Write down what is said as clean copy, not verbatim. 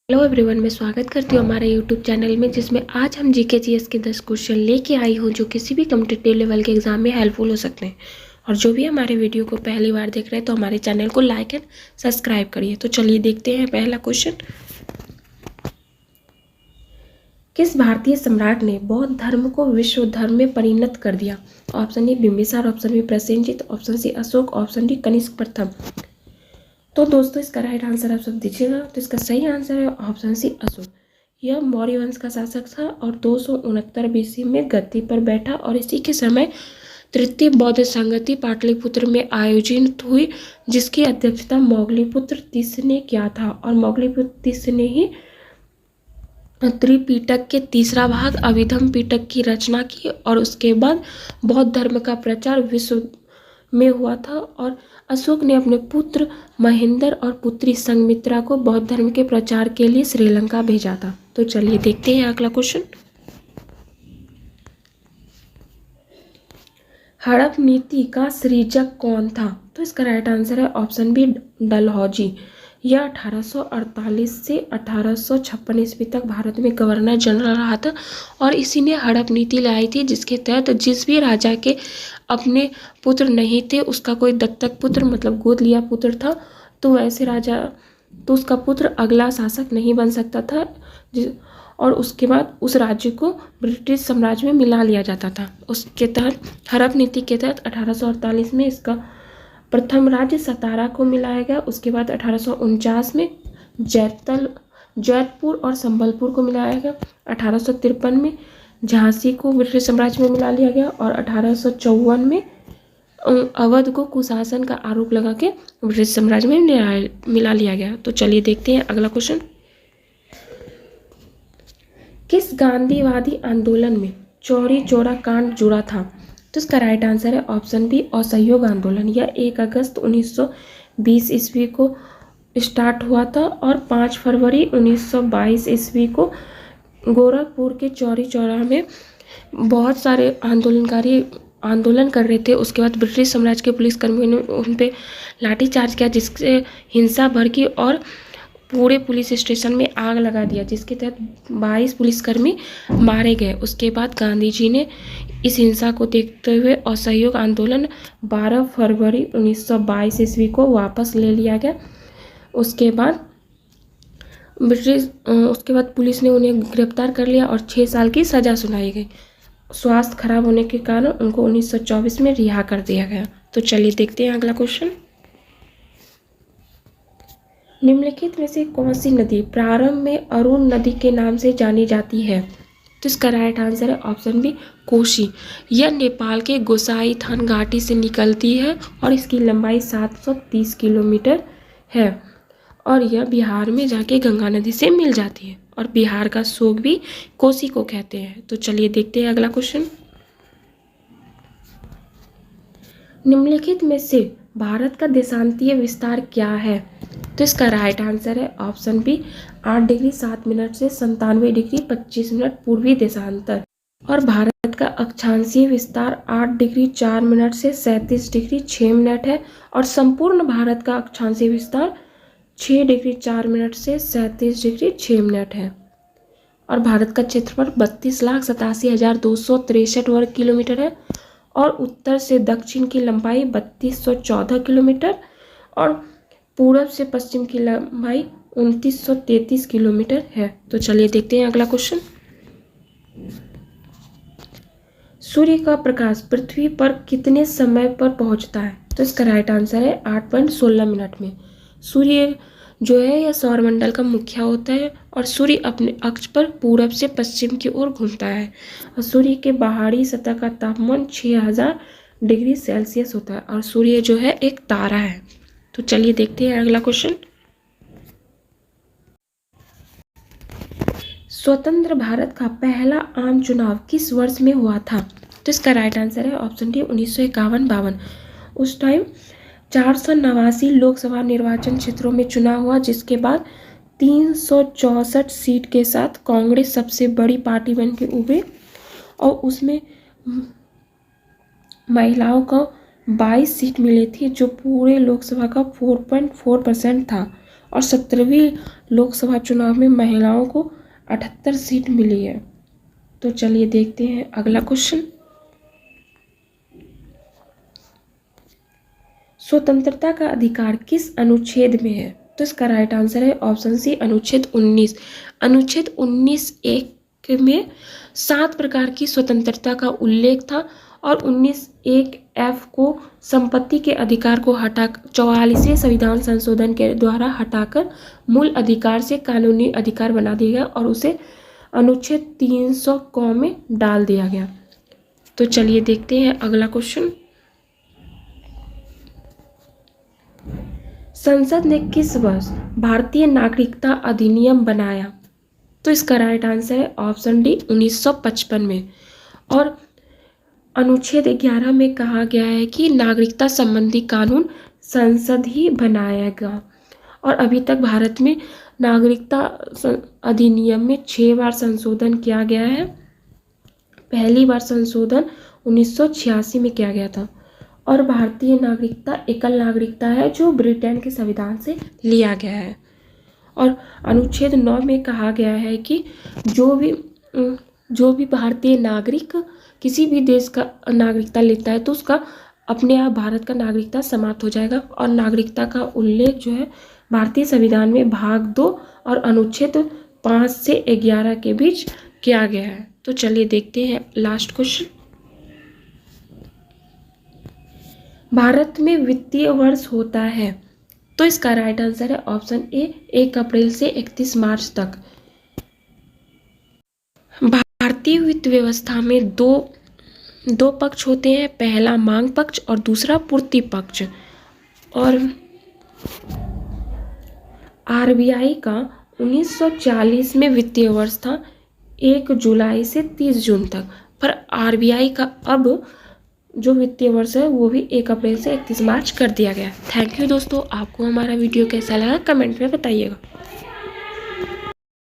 Hello everyone, मैं स्वागत करती हूँ हमारे यूट्यूब चैनल में, जिसमें आज हम जीके जीएस के 10 क्वेश्चन लेके आई हूँ जो किसी भी कॉम्पिटिटिव लेवल के एग्जाम में हेल्पफुल हो सकते हैं। और जो भी हमारे वीडियो को पहली बार देख रहे हैं तो हमारे चैनल को लाइक एंड सब्सक्राइब करिए। तो चलिए देखते हैं पहला क्वेश्चन। किस भारतीय सम्राट ने बौद्ध धर्म को विश्व धर्म में परिणत कर दिया? Option A Bimbisara, option B Prasenjit, option C Ashoka, option D Kanishka प्रथम। तो दोस्तों इसका राइट आंसर आप सब दीजिएगा। तो इसका सही आंसर है ऑप्शन सी अशोक। यह मौर्य वंश का शासक था और 269 बीसी में गद्दी पर बैठा और इसी के समय तृतीय बौद्ध संगति पाटलिपुत्र में आयोजित हुई, जिसकी अध्यक्षता मोगलीपुत्र तीसरे ने किया था। और मोगलीपुत्र तीसरे ने ही त्रिपिटक के तीसरा भाग अभिधम पिटक की रचना की और उसके बाद बौद्ध धर्म का प्रचार विश्व में हुआ था। और अशोक ने अपने पुत्र महेंद्र और पुत्री संघमित्रा को बौद्ध धर्म के प्रचार के लिए श्रीलंका भेजा था। तो चलिए देखते हैं अगला क्वेश्चन। हड़प नीति का सृजक कौन था? तो इसका राइट आंसर है ऑप्शन बी डलहौजी। यह 1848 से 1856 ईस्वी तक भारत में गवर्नर जनरल रहा था और इसी ने हड़प नीति लाई थी, जिसके तहत जिस भी राजा के अपने पुत्र नहीं थे, उसका कोई दत्तक पुत्र मतलब गोद लिया पुत्र था, तो वैसे राजा तो उसका पुत्र अगला शासक नहीं बन सकता था और उसके बाद उस राज्य को ब्रिटिश साम्राज्य में मिला लिया जाता था। उसके तहत हड़प नीति के तहत 1848 में इसका प्रथम राज्य सतारा को मिलाया गया। उसके बाद 1849 में जैतपुर और संबलपुर को मिलाया गया। 1853 में झांसी को ब्रिटिश साम्राज्य में मिला लिया गया और 1854 में अवध को कुशासन का आरोप लगा के ब्रिटिश साम्राज्य में मिला लिया गया। तो चलिए देखते हैं अगला क्वेश्चन। किस गांधीवादी आंदोलन में चौरी चौरा कांड जुड़ा था? तो इसका राइट आंसर है ऑप्शन बी असहयोग आंदोलन। यह 1 अगस्त 1920 ईस्वी को स्टार्ट हुआ था और 5 फरवरी 1922 ईस्वी को गोरखपुर के चौरी चौरा में बहुत सारे आंदोलनकारी आंदोलन कर रहे थे। उसके बाद ब्रिटिश साम्राज्य के पुलिसकर्मियों ने उन पर लाठीचार्ज किया, जिससे हिंसा भड़की और पूरे पुलिस स्टेशन में आग लगा दिया, जिसके तहत 22 पुलिसकर्मी मारे गए। उसके बाद गांधी जी ने इस हिंसा को देखते हुए असहयोग आंदोलन 12 फरवरी 1922 ईस्वी को वापस ले लिया गया। उसके बाद पुलिस ने उन्हें गिरफ्तार कर लिया और 6 साल की सजा सुनाई गई। स्वास्थ्य खराब होने के कारण उनको 1924 में रिहा कर दिया गया। तो चलिए देखते हैं अगला क्वेश्चन। निम्नलिखित में से कौन सी नदी प्रारंभ में अरुण नदी के नाम से जानी जाती है? तो इसका राइट आंसर है ऑप्शन बी कोशी। यह नेपाल के गोसाईथान घाटी से निकलती है और इसकी लंबाई 730 किलोमीटर है और यह बिहार में जाके गंगा नदी से मिल जाती है और बिहार का शोक भी कोसी को कहते हैं। तो चलिए देखते हैं अगला क्वेश्चन। निम्नलिखित में से भारत का देशांतीय विस्तार क्या है? तो इसका राइट आंसर है ऑप्शन बी 8 डिग्री 7 मिनट से 97 डिग्री 25 मिनट पूर्वी देशांतर। और भारत का अक्षांशीय विस्तार 8 डिग्री 4 मिनट से 37 डिग्री 6 मिनट है और संपूर्ण भारत का अक्षांशीय विस्तार 6 डिग्री 4 मिनट से 37 डिग्री 6 मिनट है। और भारत का क्षेत्रफल 32,87,263 वर्ग किलोमीटर है और उत्तर से दक्षिण की लंबाई 3214 किलोमीटर और पूरब से पश्चिम की लंबाई 2933 किलोमीटर है। तो चलिए देखते हैं अगला क्वेश्चन। सूर्य का प्रकाश पृथ्वी पर कितने समय पर पहुंचता है? तो इसका राइट आंसर है 8.16 मिनट में। सूर्य जो है यह सौरमंडल का मुखिया होता है और सूर्य अपने अक्ष पर पूरब से पश्चिम की ओर घूमता है और सूर्य के बाहरी सतह का तापमान 6000 डिग्री सेल्सियस होता है और सूर्य जो है एक तारा है। तो चलिए देखते हैं अगला क्वेश्चन। स्वतंत्र भारत का पहला आम चुनाव किस वर्ष में हुआ था? तो इसका राइट आंसर है ऑप्शन डी 1951-52। उस टाइम 489 लोकसभा निर्वाचन क्षेत्रों में चुनाव हुआ, जिसके बाद 364 सीट के साथ कांग्रेस सबसे बड़ी पार्टी बन के उभरी और उसमें महिलाओं को 22 सीट मिली थी, जो पूरे लोकसभा का 4.4% था और 17वीं लोकसभा चुनाव में महिलाओं को 78 सीट मिली है। तो चलिए देखते हैं अगला क्वेश्चन। स्वतंत्रता का अधिकार किस अनुच्छेद में है? तो इसका राइट आंसर है ऑप्शन सी अनुच्छेद 19। अनुच्छेद 19(1) में 7 प्रकार की स्वतंत्रता का उल्लेख था और 19(1)(f) को संपत्ति के अधिकार को हटा 44वें संविधान संशोधन के द्वारा हटाकर मूल अधिकार से कानूनी अधिकार बना दिया गया और उसे अनुच्छेद 300 क में डाल दिया गया। तो चलिए देखते हैं अगला क्वेश्चन। संसद ने किस वर्ष भारतीय नागरिकता अधिनियम बनाया? तो इसका राइट आंसर है ऑप्शन डी 1955 में। और अनुच्छेद 11 में कहा गया है कि नागरिकता संबंधी कानून संसद ही बनाएगा। और अभी तक भारत में नागरिकता अधिनियम में 6 बार संशोधन किया गया है। पहली बार संशोधन 1986 में किया गया था। और भारतीय नागरिकता एकल नागरिकता है जो ब्रिटेन के संविधान से लिया गया है। और अनुच्छेद 9 में कहा गया है कि जो भी भारतीय नागरिक किसी भी देश का नागरिकता लेता है तो उसका अपने आप भारत का नागरिकता समाप्त हो जाएगा। और नागरिकता का उल्लेख जो है भारतीय संविधान में भाग 2 और अनुच्छेद 5 से 11 के बीच किया गया है। तो चलिए देखते हैं लास्ट क्वेश्चन। भारत में वित्तीय वर्ष होता है? तो इसका राइट आंसर है ऑप्शन ए 1 अप्रैल से 31 मार्च तक। भारतीय वित्त व्यवस्था में दो पक्ष होते हैं, पहला मांग पक्ष और दूसरा पूर्ति पक्ष। और आरबीआई का 1940 में वित्तीय वर्ष था 1 जुलाई से 30 जून तक, पर आरबीआई का अब जो वित्तीय वर्ष है वो भी 1 अप्रैल से 31 मार्च कर दिया गया। थैंक यू दोस्तों, आपको हमारा वीडियो कैसा लगा कमेंट में बताइएगा।